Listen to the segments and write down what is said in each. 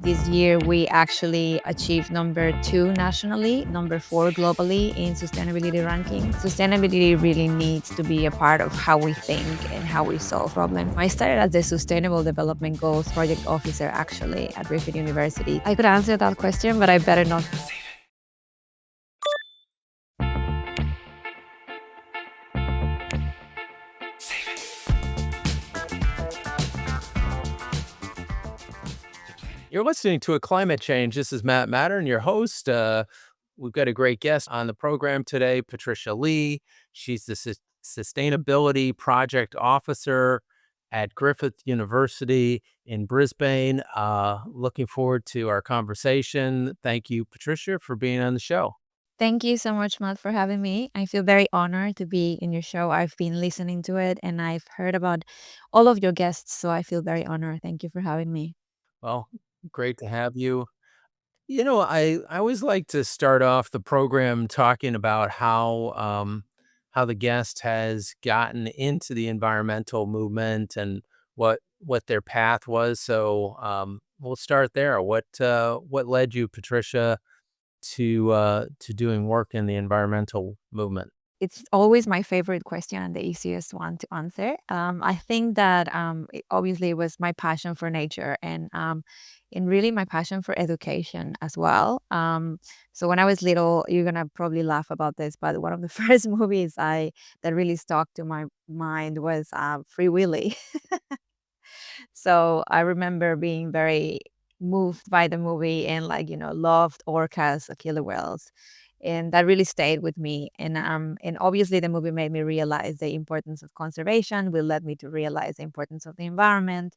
This year, we actually achieved number 2 nationally, number 4 globally in sustainability ranking. Sustainability really needs to be a part of how we think and how we solve problems. I started as the Sustainable Development Goals Project Officer actually at Griffith University. I could answer that question, but I better not. You're listening to a climate change. This is Matern, your host. We've got a great guest on the program today, Patricia Lee. She's the Sustainability Project Officer at Griffith University in Brisbane. Looking forward to our conversation. Thank you, Patricia, for being on the show. Thank you so much, Matt, for having me. I feel very honored to be in your show. I've been listening to it and I've heard about all of your guests, so I feel very honored. Thank you for having me. Well, great to have you. I always like to start off the program talking about how the guest has gotten into the environmental movement and what their path was. So we'll start there. What led you, Patricia, to doing work in the environmental movement? It's always my favorite question and the easiest one to answer. I think that it obviously was my passion for nature and really my passion for education as well. So when I was little, you're gonna probably laugh about this, but one of the first movies I that really stuck to my mind was Free Willy. So I remember being very moved by the movie and loved orcas, killer whales. And that really stayed with me. And obviously the movie made me realize the importance of conservation, will led me to realize the importance of the environment.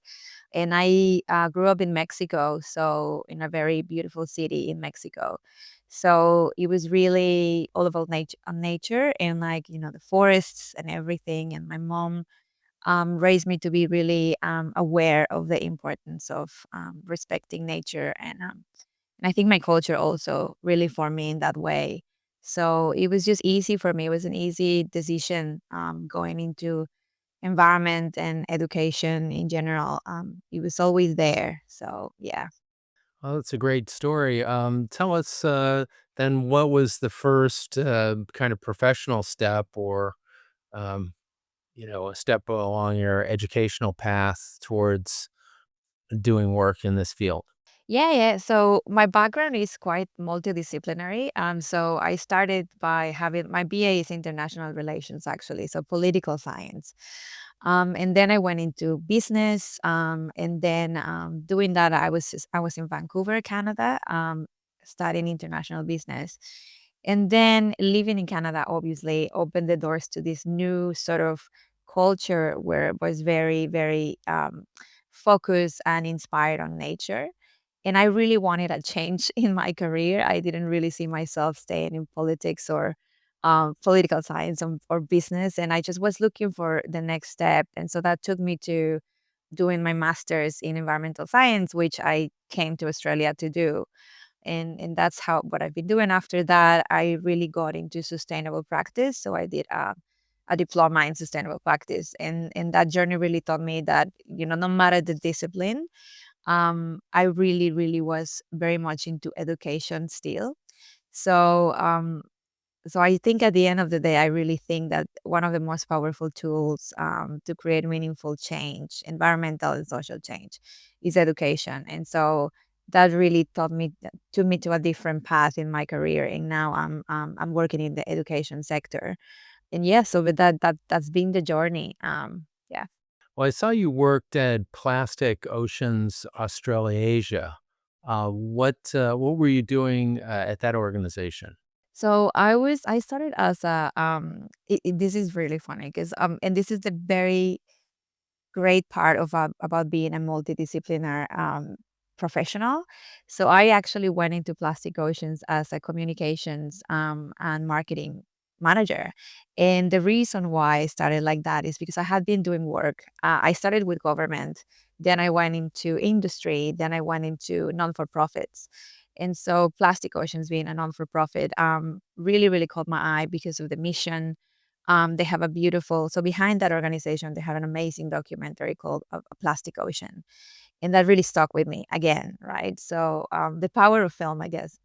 And I grew up in Mexico, so in a very beautiful city in Mexico. So it was really all about nature and the forests and everything. And my mom raised me to be really aware of the importance of respecting nature. And I think my culture also really formed me in that way. So it was just easy for me. It was an easy decision going into environment and education in general. It was always there. So, yeah. Oh, that's a great story. Tell us then what was the first kind of professional step or um, a step along your educational path towards doing work in this field. Yeah, yeah. So my background is quite multidisciplinary. So I started by having my BA is international relations, actually, so political science. And then I went into business. And then doing that, I was in Vancouver, Canada, studying international business. And then living in Canada, obviously, opened the doors to this new sort of culture where it was very, very focused and inspired on nature. And I really wanted a change in my career. I didn't really see myself staying in politics or political science or business. And I just was looking for the next step. And so that took me to doing my master's in environmental science, which I came to Australia to do. And that's how what I've been doing after that. I really got into sustainable practice. So I did a diploma in sustainable practice. And that journey really taught me that, no matter the discipline, I really, really was very much into education still. So, so I think at the end of the day, I really think that one of the most powerful tools to create meaningful change, environmental and social change, is education. And so that really took me to a different path in my career. And now I'm working in the education sector. And yeah, so with that's been the journey. Yeah. Well, I saw you worked at Plastic Oceans Australasia. What were you doing at that organization? So I started as this is really funny because and this is the very great part of about being a multidisciplinary professional. So I actually went into Plastic Oceans as a communications and marketing manager. And the reason why I started like that is because I had been doing work. I started with government, then I went into industry, then I went into non-for-profits. And so Plastic Oceans being a non-for-profit really, really caught my eye because of the mission. They have a beautiful, so behind that organization, they have an amazing documentary called A Plastic Ocean. And that really stuck with me again, right? So the power of film, I guess.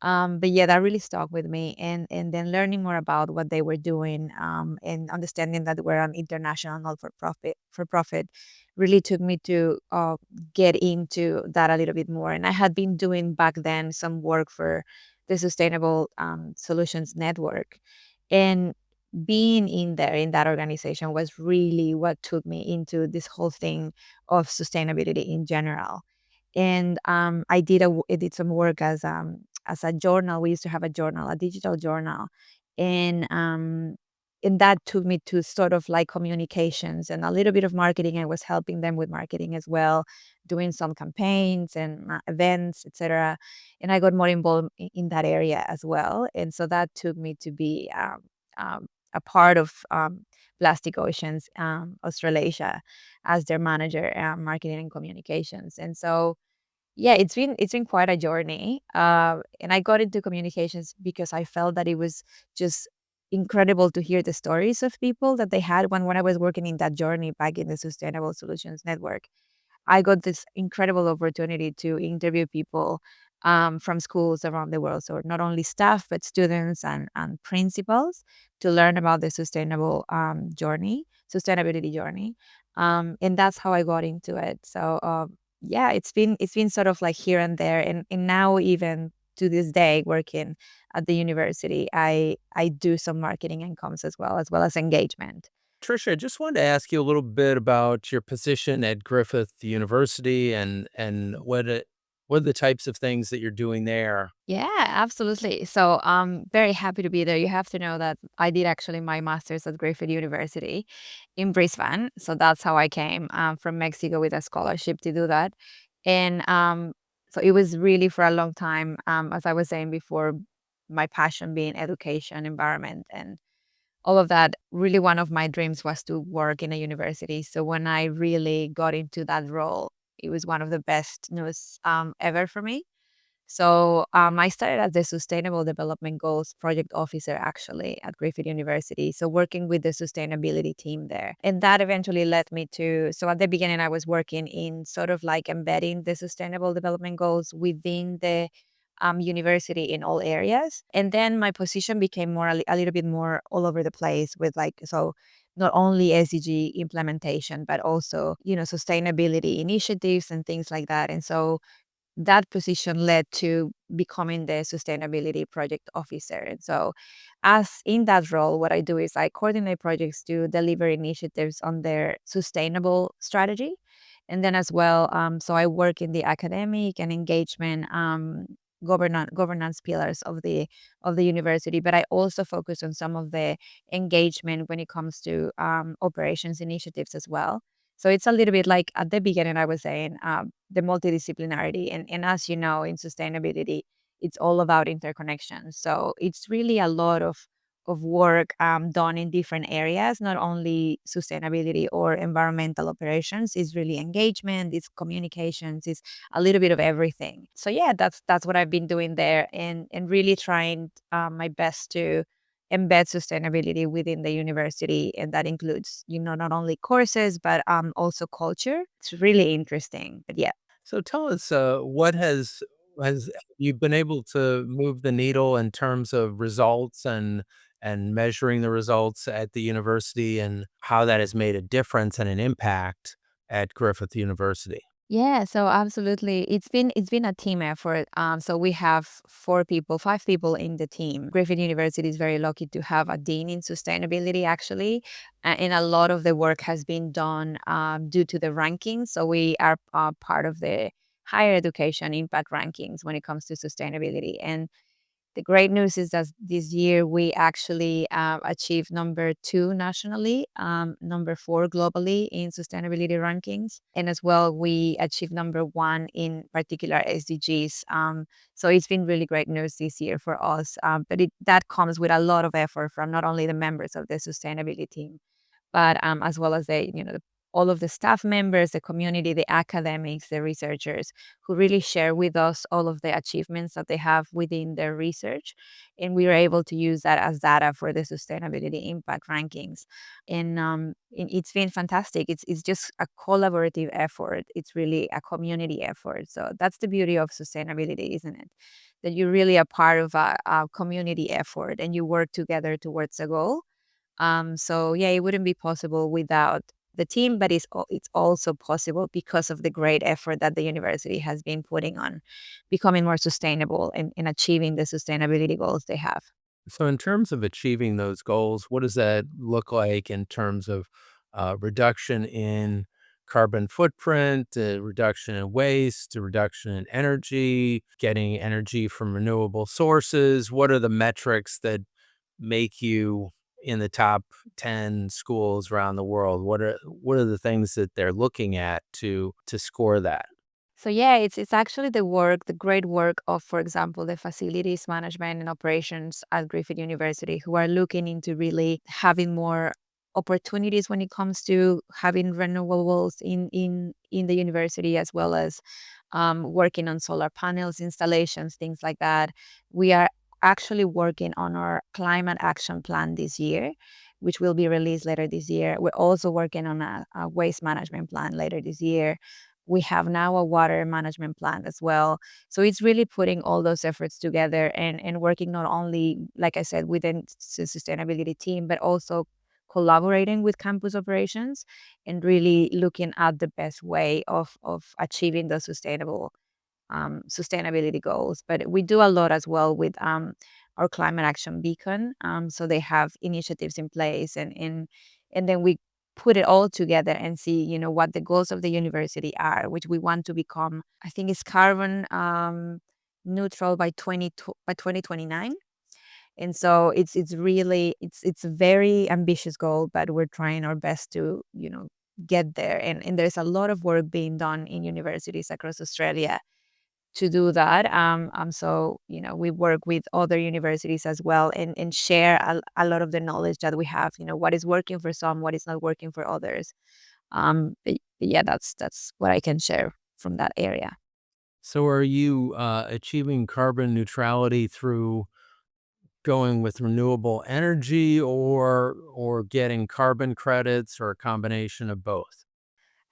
But yeah, that really stuck with me, and then learning more about what they were doing, and understanding that we're an international not for profit really took me to get into that a little bit more. And I had been doing back then some work for the Sustainable Solutions Network, and being in there in that organization was really what took me into this whole thing of sustainability in general. And I did some work as a journal. We used to have a journal, a digital journal, and that took me to sort of like communications and a little bit of marketing. I was helping them with marketing as well, doing some campaigns and events, etc. And I got more involved in that area as well. And so that took me to be a part of Plastic Oceans Australasia as their manager, marketing and communications. And so yeah, it's been quite a journey. And I got into communications because I felt that it was just incredible to hear the stories of people that they had when I was working in that journey back in the Sustainable Solutions Network. I got this incredible opportunity to interview people from schools around the world. So not only staff, but students and principals to learn about the sustainability journey. And that's how I got into it. So yeah, it's been sort of like here and there, and now even to this day, working at the university, I do some marketing and comms as well as engagement. Tricia, I just wanted to ask you a little bit about your position at Griffith University and what are the types of things that you're doing there? Yeah, absolutely. So I'm very happy to be there. You have to know that I did actually my master's at Griffith University in Brisbane. So that's how I came from Mexico with a scholarship to do that. And so it was really for a long time, as I was saying before, my passion being education, environment, and all of that. Really, one of my dreams was to work in a university. So when I really got into that role, it was one of the best news ever for me. So I started as the Sustainable Development Goals Project Officer actually at Griffith University. So working with the sustainability team there. And that eventually led me to, so at the beginning, I was working in sort of like embedding the Sustainable Development Goals within the university in all areas. And then my position became a little bit more all over the place with like, so not only SDG implementation, but also, sustainability initiatives and things like that. And so that position led to becoming the sustainability project officer. And so, as in that role, what I do is I coordinate projects to deliver initiatives on their sustainable strategy. And then, as well, so I work in the academic and engagement. Governance pillars of the university, but I also focus on some of the engagement when it comes to operations initiatives as well. So it's a little bit like at the beginning, I was saying the multidisciplinarity. And as you know, in sustainability, it's all about interconnection. So it's really a lot of work done in different areas, not only sustainability or environmental operations. It's really engagement, it's communications, it's a little bit of everything. So yeah, that's what I've been doing there, and really trying my best to embed sustainability within the university, and that includes not only courses but also culture. It's really interesting, but yeah. So tell us, what has you been able to move the needle in terms of results and measuring the results at the university and how that has made a difference and an impact at Griffith University? Yeah, so absolutely. It's been a team effort. So we have 4 people, 5 people in the team. Griffith University is very lucky to have a dean in sustainability, actually, and a lot of the work has been done due to the rankings. So we are part of the higher education impact rankings when it comes to sustainability. And the great news is that this year we actually achieved number 2 nationally, number 4 globally in sustainability rankings, and as well we achieved number 1 in particular SDGs. So it's been really great news this year for us, but that comes with a lot of effort from not only the members of the sustainability team, but as well as the all of the staff members, the community, the academics, the researchers who really share with us all of the achievements that they have within their research. And we were able to use that as data for the sustainability impact rankings. And it's been fantastic. It's just a collaborative effort. It's really a community effort. So that's the beauty of sustainability, isn't it? That you're really a part of a community effort and you work together towards a goal. So yeah, it wouldn't be possible without the team, but it's also possible because of the great effort that the university has been putting on becoming more sustainable and achieving the sustainability goals they have. So, in terms of achieving those goals, what does that look like in terms of reduction in carbon footprint, reduction in waste, a reduction in energy, getting energy from renewable sources? What are the metrics that make you in the top 10 schools around the world? What are the things that they're looking at to score that? So yeah, it's actually the great work of, for example, the facilities management and operations at Griffith University, who are looking into really having more opportunities when it comes to having renewables in the university, as well as working on solar panels installations, things like that. We are actually working on our climate action plan this year, which will be released later this year. We're also working on a waste management plan later this year. We have now a water management plan as well. So it's really putting all those efforts together and working not only, like I said, within the sustainability team, but also collaborating with campus operations and really looking at the best way of achieving the sustainability goals. But we do a lot as well with our climate action beacon. So they have initiatives in place, and then we put it all together and see, what the goals of the university are, which we want to become. I think it's carbon neutral by 2029. And so it's really it's a very ambitious goal, but we're trying our best to get there. And there's a lot of work being done in universities across Australia to do that. So we work with other universities as well and share a lot of the knowledge that we have. What is working for some, what is not working for others. But yeah, that's what I can share from that area. So, are you achieving carbon neutrality through going with renewable energy or getting carbon credits or a combination of both?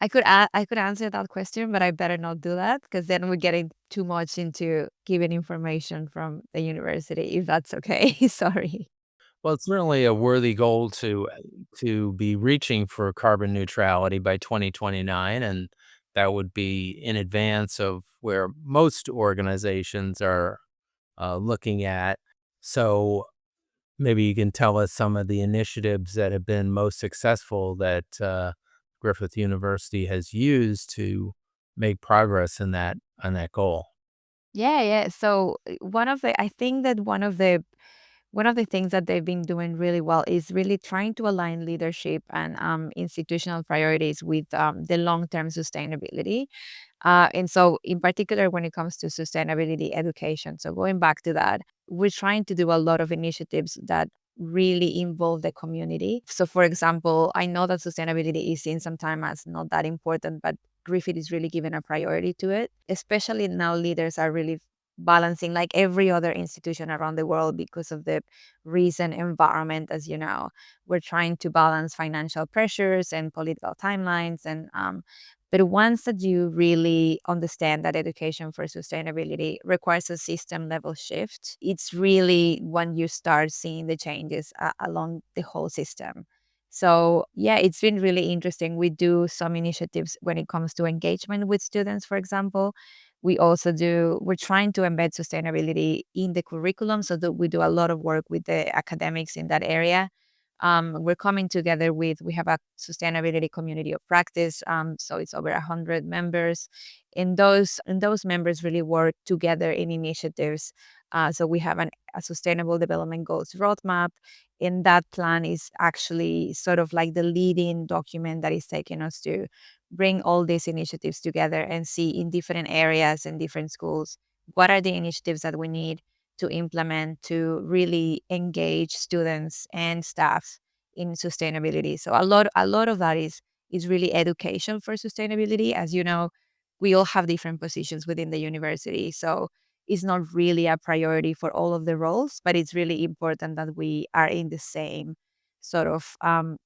I could answer that question, but I better not do that because then we're getting too much into giving information from the university, if that's okay. Sorry. Well, it's certainly a worthy goal to be reaching for carbon neutrality by 2029, and that would be in advance of where most organizations are looking at. So maybe you can tell us some of the initiatives that have been most successful that Griffith University has used to make progress in that on that goal. Yeah, yeah. So I think that one of the things that they've been doing really well is really trying to align leadership and institutional priorities with the long-term sustainability. And so, in particular, when it comes to sustainability education, so going back to that, we're trying to do a lot of initiatives that really involve the community. So, for example, I know that sustainability is seen sometimes as not that important, but Griffith is really giving a priority to it, especially now leaders are really balancing like every other institution around the world because of the recent environment, as you know. We're trying to balance financial pressures and political timelines and but once that you really understand that education for sustainability requires a system level shift, it's really when you start seeing the changes along the whole system. So, yeah, it's been really interesting. We do some initiatives when it comes to engagement with students, for example. We're trying to embed sustainability in the curriculum so that we do a lot of work with the academics in that area. We're coming together we have a sustainability community of practice. So it's over 100 members. And those members really work together in initiatives. So we have a sustainable development goals roadmap. And that plan is actually sort of like the leading document that is taking us to bring all these initiatives together and see in different areas and different schools what are the initiatives that we need to implement to really engage students and staff in sustainability. So a lot of that is is really education for sustainability. As you know, we all have different positions within the university. So it's not really a priority for all of the roles, but it's really important that we are in the same sort of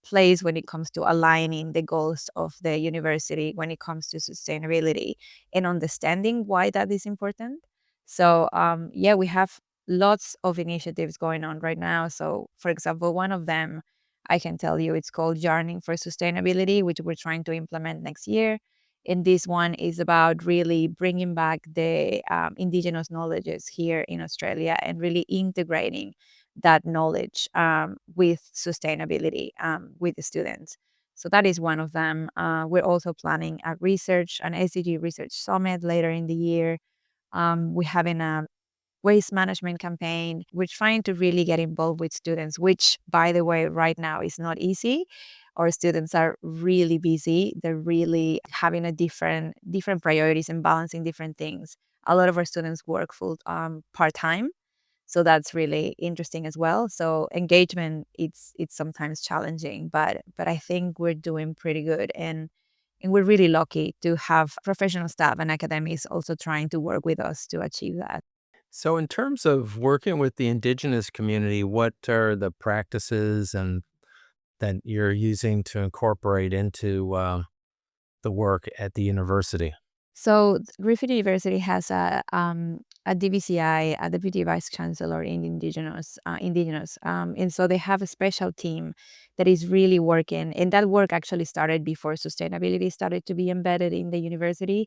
place when it comes to aligning the goals of the university when it comes to sustainability and understanding why that is important. So, yeah, we have lots of initiatives going on right now. So, for example, one of them I can tell you it's called Yarning for Sustainability, which we're trying to implement next year. And this one is about really bringing back the Indigenous knowledges here in Australia and really integrating that knowledge with sustainability with the students. So that is one of them. We're also planning an SDG research summit later in the year. We're having a waste management campaign. We're trying to really get involved with students, which, by the way, right now is not easy. Our students are really busy. They're really having a different priorities and balancing different things. A lot of our students work full part time, so that's really interesting as well. So engagement, it's sometimes challenging, but I think we're doing pretty good, and we're really lucky to have professional staff and academics also trying to work with us to achieve that. So, in terms of working with the Indigenous community, what are the practices and that you're using to incorporate into the work at the university? So Griffith University has a DVCI, a Deputy Vice Chancellor in Indigenous, and so they have a special team that is really working, and that work actually started before sustainability started to be embedded in the university.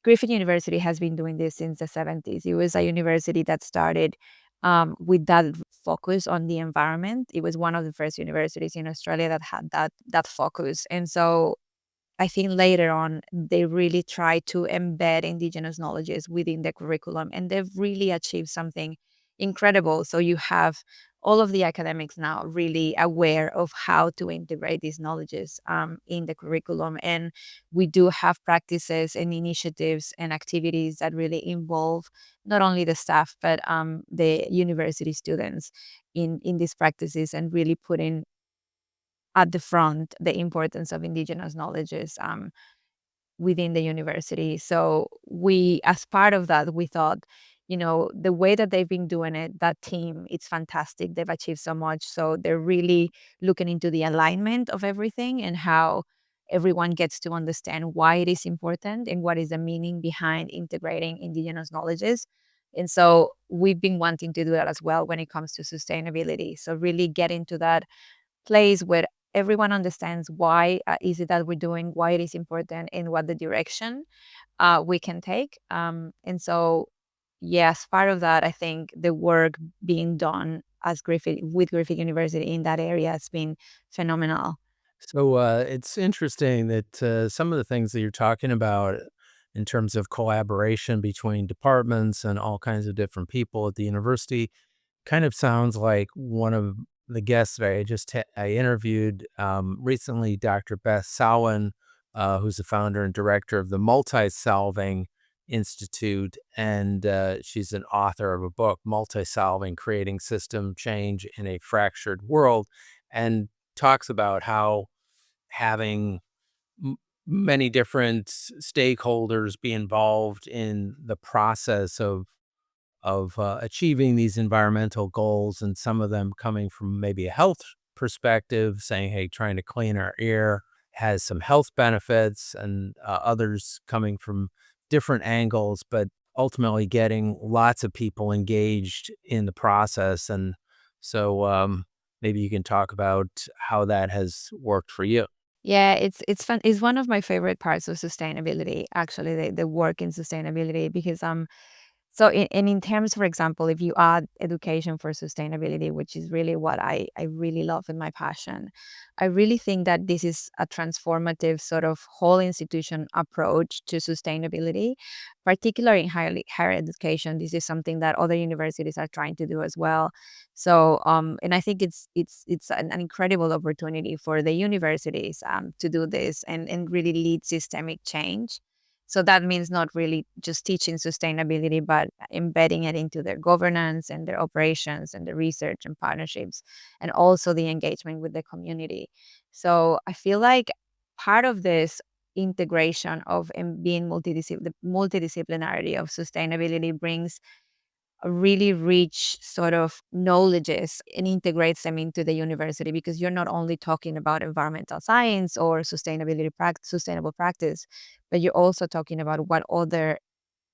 Griffith University has been doing this since the 70s. It was a university that started with that focus on the environment. It was one of the first universities in Australia that had that focus, and so I think later on, they really try to embed Indigenous knowledges within the curriculum, and they've really achieved something incredible. So you have all of the academics now really aware of how to integrate these knowledges in the curriculum. And we do have practices and initiatives and activities that really involve not only the staff, but the university students in these practices and really putting at the front the importance of Indigenous knowledges within the university. So we, as part of that, we thought, the way that they've been doing it, that team, it's fantastic. They've achieved so much. So they're really looking into the alignment of everything and how everyone gets to understand why it is important and what is the meaning behind integrating Indigenous knowledges. And so we've been wanting to do that as well when it comes to sustainability. So really get into that place where everyone understands why is it that we're doing, why it is important, and what the direction we can take. And so, yes, part of that, I think the work being done as Griffith University in that area has been phenomenal. So it's interesting that some of the things that you're talking about in terms of collaboration between departments and all kinds of different people at the university kind of sounds like one of the guests that I interviewed recently, Dr. Beth Sowen, who's the founder and director of the Multi-Solving Institute, and she's an author of a book, Multi-Solving: Creating System Change in a Fractured World, and talks about how having m many different stakeholders be involved in the process of achieving these environmental goals, and some of them coming from maybe a health perspective, saying, "Hey, trying to clean our air has some health benefits," and others coming from different angles, but ultimately getting lots of people engaged in the process. And so, maybe you can talk about how that has worked for you. Yeah, it's fun. It's one of my favorite parts of sustainability, actually, the work in sustainability, because so in terms, for example, if you add education for sustainability, which is really what I really love and my passion, I really think that this is a transformative sort of whole institution approach to sustainability, particularly in higher education. This is something that other universities are trying to do as well. So and I think it's an incredible opportunity for the universities to do this and really lead systemic change. So that means not really just teaching sustainability, but embedding it into their governance and their operations and the research and partnerships, and also the engagement with the community. So I feel like part of this integration of being the multidisciplinarity of sustainability brings a really rich sort of knowledges and integrates them into the university, because you're not only talking about environmental science or sustainable practice, but you're also talking about what other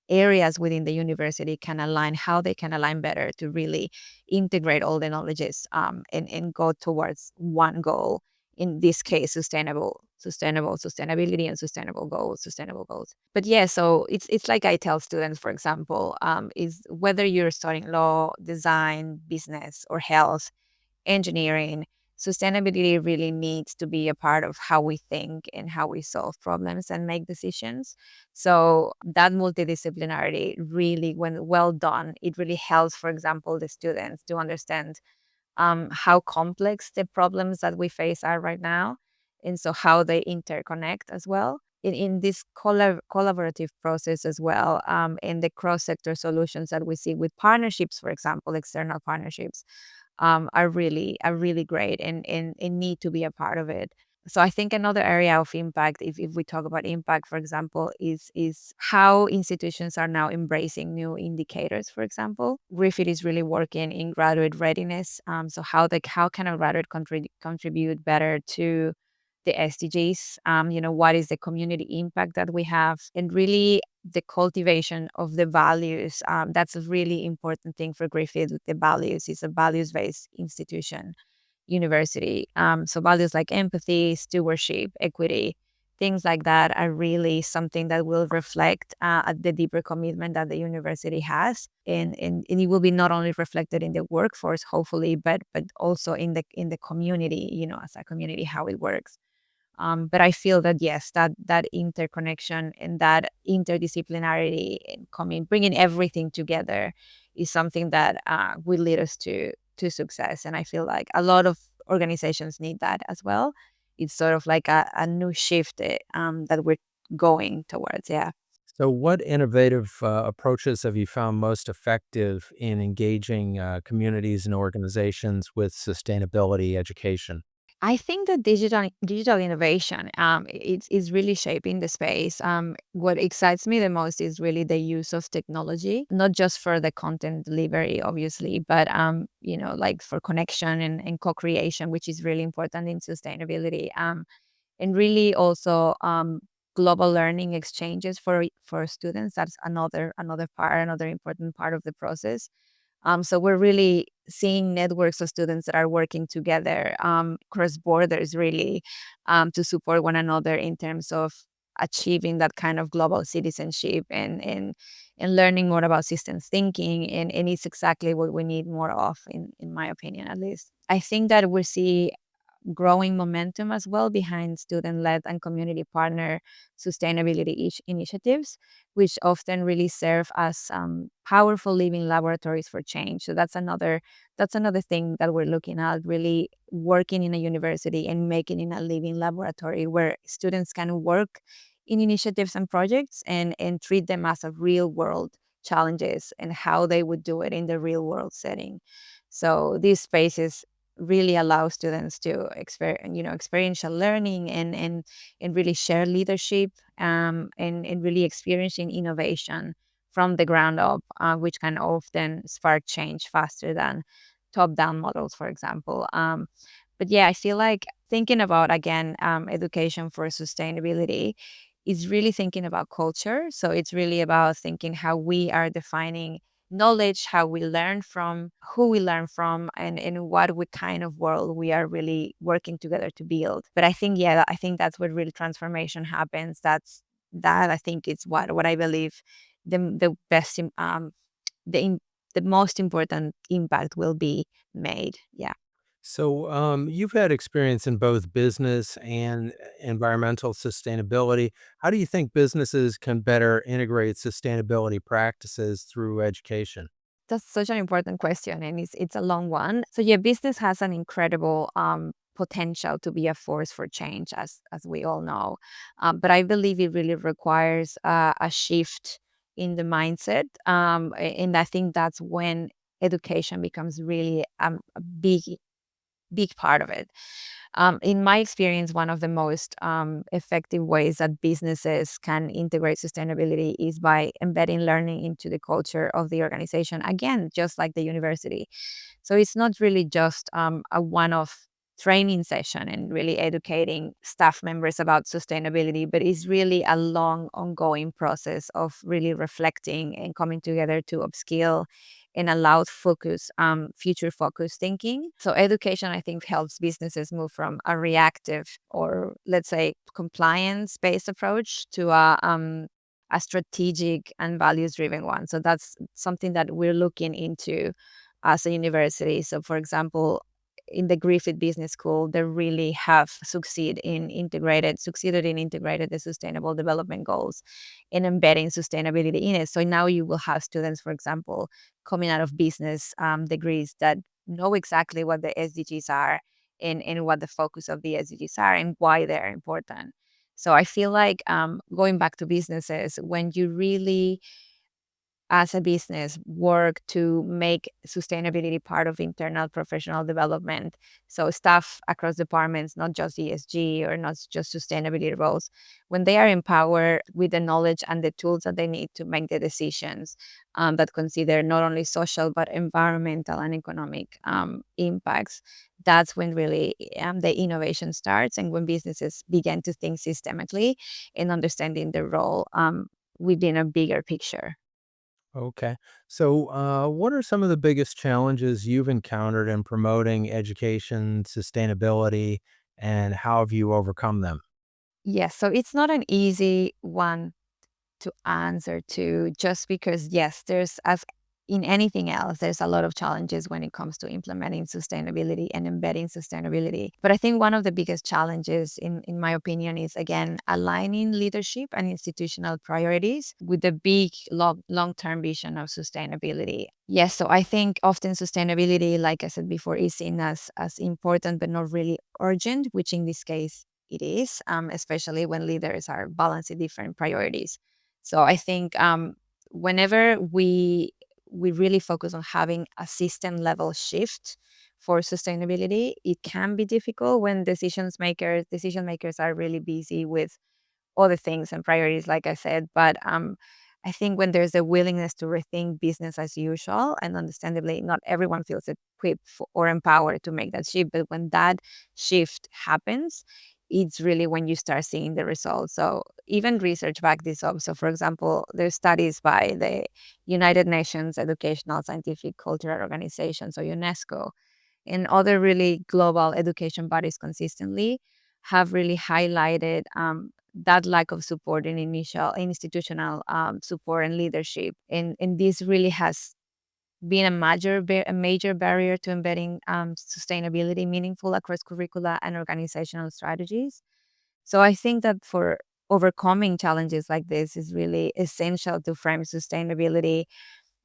areas within the university can align, how they can align better to really integrate all the knowledges, and go towards one goal. In this case, sustainability and sustainable goals. But yeah, so it's like I tell students, for example, is whether you're studying law, design, business, or health, engineering, sustainability really needs to be a part of how we think and how we solve problems and make decisions. So that multidisciplinarity really, when well done, it really helps, for example, the students to understand how complex the problems that we face are right now, and so how they interconnect as well. In this collaborative process as well, in the cross-sector solutions that we see with partnerships, for example, external partnerships, are really great, and need to be a part of it. So I think another area of impact, if we talk about impact, for example, is how institutions are now embracing new indicators. For example, Griffith is really working in graduate readiness. So how can a graduate contribute better to the SDGs? What is the community impact that we have, and really the cultivation of the values. That's a really important thing for Griffith. The values is a values-based institution university. So values like empathy, stewardship, equity, things like that are really something that will reflect the deeper commitment that the university has, and it will be not only reflected in the workforce, hopefully, but also in the community. As a community, how it works. But I feel that yes, that interconnection and that interdisciplinarity and bringing everything together is something that will lead us to success. And I feel like a lot of organizations need that as well. It's sort of like a new shift that we're going towards. Yeah. So, what innovative approaches have you found most effective in engaging communities and organizations with sustainability education? I think that digital innovation is really shaping the space. What excites me the most is really the use of technology, not just for the content delivery, obviously, but like for connection and co-creation, which is really important in sustainability. And really also global learning exchanges for students. That's another important part of the process. So we're really seeing networks of students that are working together cross borders, really, to support one another in terms of achieving that kind of global citizenship, and learning more about systems thinking. And it's exactly what we need more of, in my opinion, at least. I think that we see growing momentum as well behind student-led and community partner sustainability initiatives, which often really serve as powerful living laboratories for change. So that's another thing that we're looking at, really working in a university and making it a living laboratory where students can work in initiatives and projects, and treat them as a real world challenges and how they would do it in the real world setting. So these spaces really allow students to experiential learning, and really share leadership, and really experiencing innovation from the ground up, which can often spark change faster than top down models, for example. But yeah, I feel like thinking about, again, education for sustainability is really thinking about culture. So it's really about thinking how we are defining knowledge, how we learn from, who we learn from, and what we kind of world we are really working together to build. But I think, yeah, I think that's where real transformation happens. That I think it's what I believe the best the im- the most important impact will be made. Yeah. So, you've had experience in both business and environmental sustainability. How do you think businesses can better integrate sustainability practices through education? That's such an important question, and it's a long one. So yeah, business has an incredible potential to be a force for change, as we all know. But I believe it really requires a shift in the mindset, and I think that's when education becomes really a big big part of it. In my experience, one of the most effective ways that businesses can integrate sustainability is by embedding learning into the culture of the organization. Again, just like the university. So it's not really just a one off training session and really educating staff members about sustainability, but it's really a long, ongoing process of really reflecting and coming together to upskill and allow focus, future focus thinking. So education, I think, helps businesses move from a reactive or let's say compliance based approach to a strategic and values driven one. So that's something that we're looking into as a university. So, for example, in the Griffith Business School, they really have succeeded in integrated the sustainable development goals and embedding sustainability in it. So now you will have students, for example, coming out of business degrees that know exactly what the SDGs are and what the focus of the SDGs are and why they're important. So I feel like going back to businesses, when you really as a business work to make sustainability part of internal professional development. So staff across departments, not just ESG or not just sustainability roles, when they are empowered with the knowledge and the tools that they need to make the decisions that consider not only social but environmental and economic impacts, that's when really the innovation starts and when businesses begin to think systemically in understanding their role within a bigger picture. Okay. So, what are some of the biggest challenges you've encountered in promoting education, sustainability, and how have you overcome them? Yes, so it's not an easy one to answer to just because, yes, there's, as in anything else, there's a lot of challenges when it comes to implementing sustainability and embedding sustainability. But I think one of the biggest challenges, in my opinion, is again aligning leadership and institutional priorities with the big long term vision of sustainability. Yes, so I think often sustainability, like I said before, is seen as important but not really urgent, which in this case it is, especially when leaders are balancing different priorities. So I think whenever we really focus on having a system level shift for sustainability, it can be difficult when decision makers are really busy with other things and priorities, like I said. But I think when there's a willingness to rethink business as usual, and understandably, not everyone feels equipped or empowered to make that shift. But when that shift happens, it's really when you start seeing the results. So even research back this up. So, for example, there's studies by the United Nations Educational, Scientific, Cultural Organization, so UNESCO, and other really global education bodies consistently have really highlighted that lack of support in initial institutional support and leadership. And this really has been a major barrier to embedding sustainability meaningful across curricula and organizational strategies. So I think that for overcoming challenges like this is really essential to frame sustainability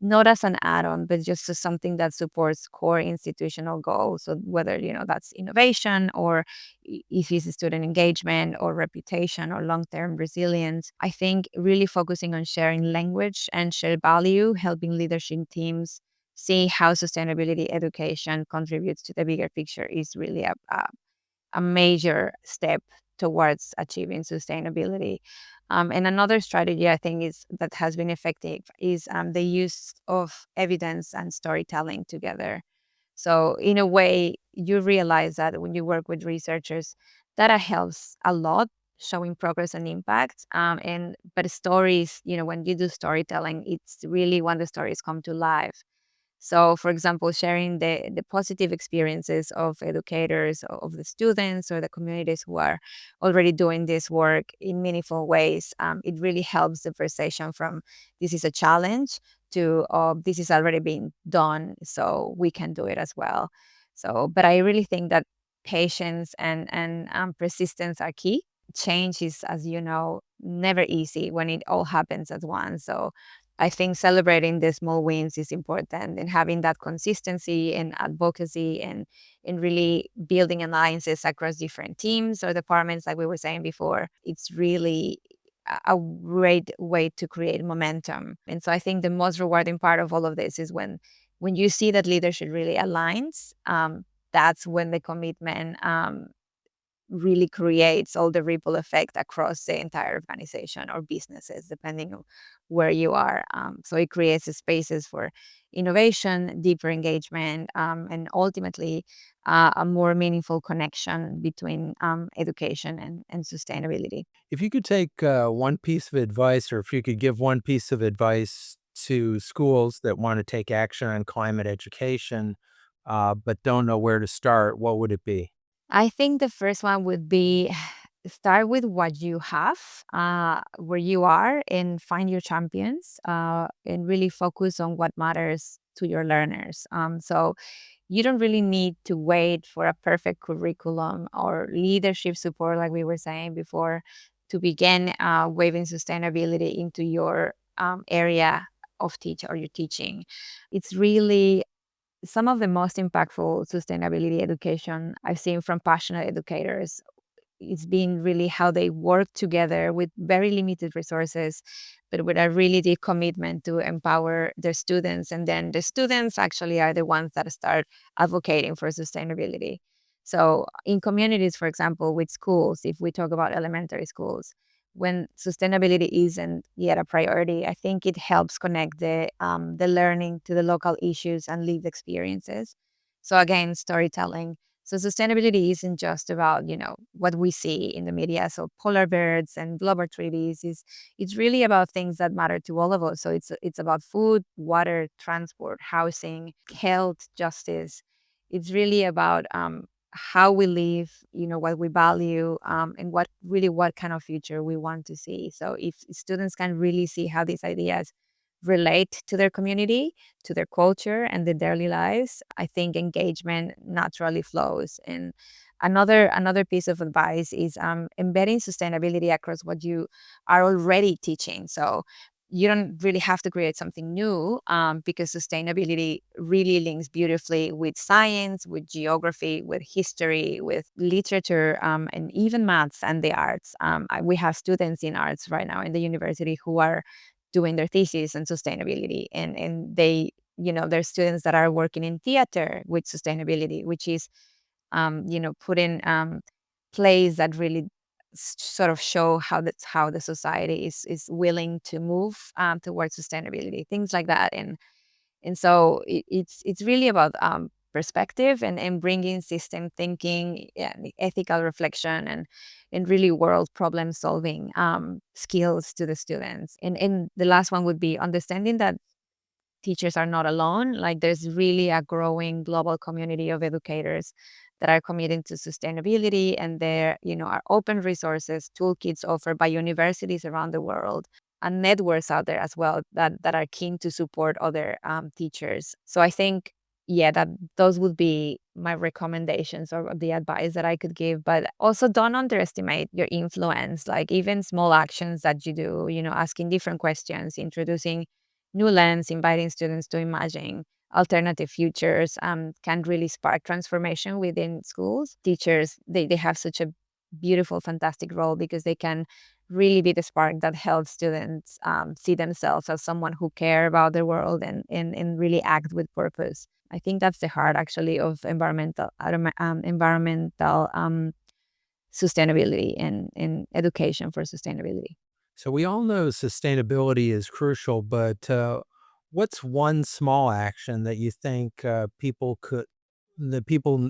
not as an add-on, but just as something that supports core institutional goals. So whether that's innovation or if it's student engagement or reputation or long-term resilience, I think really focusing on sharing language and shared value, helping leadership teams see how sustainability education contributes to the bigger picture is really a major step towards achieving sustainability. And another strategy I think is that has been effective is the use of evidence and storytelling together. So in a way, you realize that when you work with researchers, data helps a lot showing progress and impact. And but stories, when you do storytelling, it's really when the stories come to life. So, for example, sharing the positive experiences of educators, of the students, or the communities who are already doing this work in meaningful ways, it really helps the conversation from this is a challenge to this is already being done, so we can do it as well. So, but I really think that patience and persistence are key. Change is, as you know, never easy when it all happens at once. So I think celebrating the small wins is important and having that consistency and advocacy and really building alliances across different teams or departments, like we were saying before. It's really a great way to create momentum. And so I think the most rewarding part of all of this is when you see that leadership really aligns. that's when the commitment really creates all the ripple effect across the entire organization or businesses, depending on where you are. So it creates spaces for innovation, deeper engagement, and ultimately a more meaningful connection between education and sustainability. If you could take one piece of advice, or if you could give one piece of advice to schools that want to take action on climate education, but don't know where to start, what would it be? I think the first one would be start with what you have, where you are, and find your champions, and really focus on what matters to your learners. So you don't really need to wait for a perfect curriculum or leadership support, like we were saying before, to begin waving sustainability into your area of teach or your teaching. It's really some of the most impactful sustainability education I've seen from passionate educators. It's been really how they work together with very limited resources, but with a really deep commitment to empower their students. And then the students actually are the ones that start advocating for sustainability. So, in communities, for example, with schools, if we talk about elementary schools, when sustainability isn't yet a priority, I think it helps connect the learning to the local issues and lived experiences. So again, storytelling. So sustainability isn't just about, what we see in the media. So polar bears and global treaties is it's really about things that matter to all of us. So it's about food, water, transport, housing, health, justice. It's really about how we live, what we value, and what kind of future we want to see. So if students can really see how these ideas relate to their community, to their culture and their daily lives, I think engagement naturally flows. And another piece of advice is embedding sustainability across what you are already teaching. So you don't really have to create something new, because sustainability really links beautifully with science, with geography, with history, with literature, and even maths and the arts. We have students in arts right now in the university who are doing their thesis on sustainability, and they, there's students that are working in theater with sustainability, which is put in plays that really sort of show how the society is willing to move towards sustainability, things like that. And so it's really about perspective and bringing system thinking and ethical reflection and really world problem solving skills to the students. And the last one would be understanding that teachers are not alone. Like there's really a growing global community of educators that are committing to sustainability, and there, are open resources, toolkits offered by universities around the world, and networks out there as well that are keen to support other teachers. So I think, yeah, that those would be my recommendations or the advice that I could give. But also don't underestimate your influence. Like even small actions that you do, asking different questions, introducing new lens, inviting students to imagine alternative futures, can really spark transformation within schools. Teachers, they have such a beautiful, fantastic role because they can really be the spark that helps students see themselves as someone who care about the world and really act with purpose. I think that's the heart actually of environmental sustainability and education for sustainability. So we all know sustainability is crucial, but what's one small action that you think people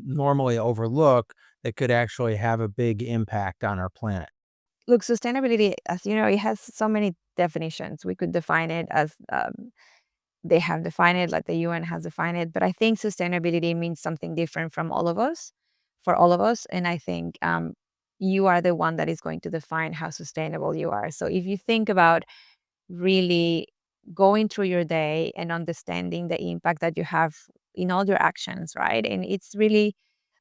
normally overlook that could actually have a big impact on our planet? Look, sustainability, as you know, it has so many definitions. We could define it as they have defined it, like the UN has defined it. But I think sustainability means something different from all of us, for all of us. And I think you are the one that is going to define how sustainable you are. So if you think about really going through your day and understanding the impact that you have in all your actions, right? And it's really,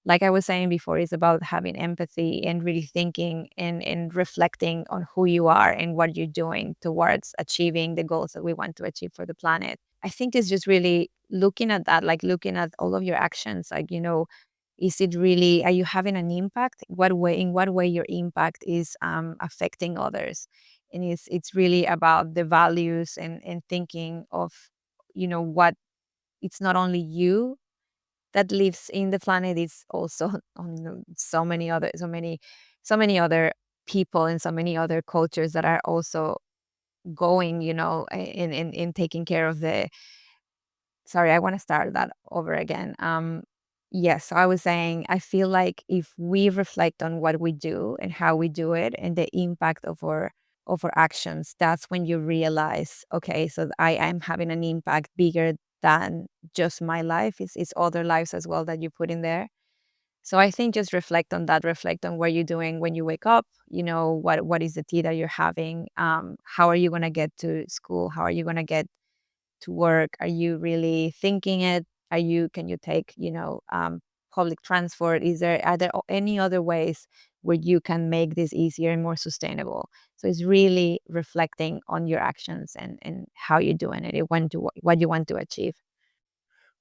like I was saying before, it's about having empathy and really thinking and reflecting on who you are and what you're doing towards achieving the goals that we want to achieve for the planet. I think it's just really looking at that, like looking at all of your actions, like, is it really, are you having an impact? In what way your impact is affecting others? And it's really about the values and thinking of, what it's not only you that lives in the planet is also on so many other people and so many other cultures that are also going, in taking care of the. Sorry, I want to start that over again. Yes, so I was saying I feel like if we reflect on what we do and how we do it and the impact of our actions, that's when you realize, okay, so I am having an impact bigger than just my life. It's other lives as well that you put in there. So I think just reflect on that, reflect on what you're doing when you wake up, what is the tea that you're having, how are you going to get to school, how are you going to get to work? Are you really thinking it? Can you take, public transport? Are there any other ways where you can make this easier and more sustainable? So it's really reflecting on your actions and how you're doing it, and what you want to achieve.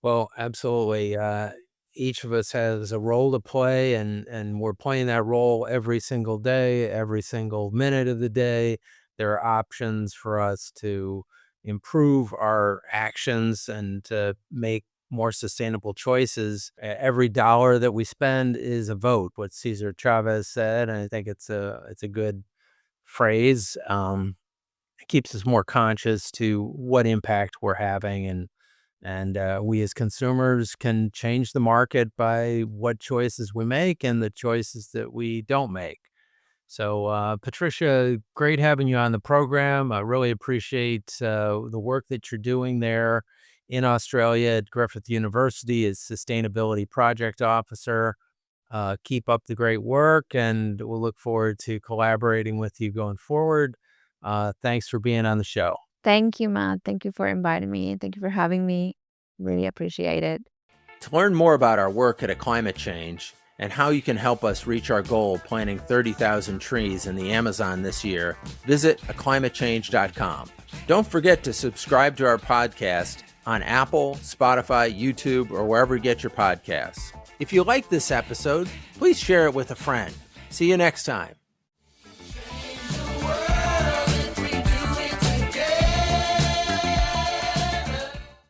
Well, absolutely. Each of us has a role to play, and we're playing that role every single day, every single minute of the day. There are options for us to improve our actions and to make more sustainable choices. Every dollar that we spend is a vote, what Cesar Chavez said, and I think it's a good phrase. It keeps us more conscious to what impact we're having, and we as consumers can change the market by what choices we make and the choices that we don't make. So, Patricia, great having you on the program. I really appreciate the work that you're doing there in Australia at Griffith University as Sustainability Project Officer. Keep up the great work, and we'll look forward to collaborating with you going forward. Thanks for being on the show. Thank you, Matt. Thank you for inviting me. Thank you for having me. Really appreciate it. To learn more about our work at A Climate Change and how you can help us reach our goal of planting 30,000 trees in the Amazon this year, visit aclimatechange.com. Don't forget to subscribe to our podcast on Apple, Spotify, YouTube, or wherever you get your podcasts. If you like this episode, please share it with a friend. See you next time.